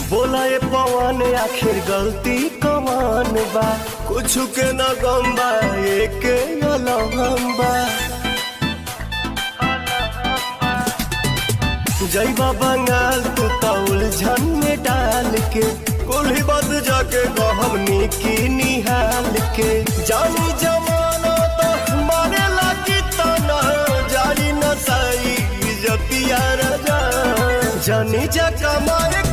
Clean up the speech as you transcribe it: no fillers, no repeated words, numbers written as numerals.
बोला ये पवन आखिर गलती कवन बा, कुछ के न गम बा एक अलहम बा। जैबा बंगाल तू तो उलझन में डाल के, कुल्ही बद जाके कहमनी की निहाल के। जानी जमाना तो मारे लागी तना, जारी न सही जतिया राजा जानी जा कमाए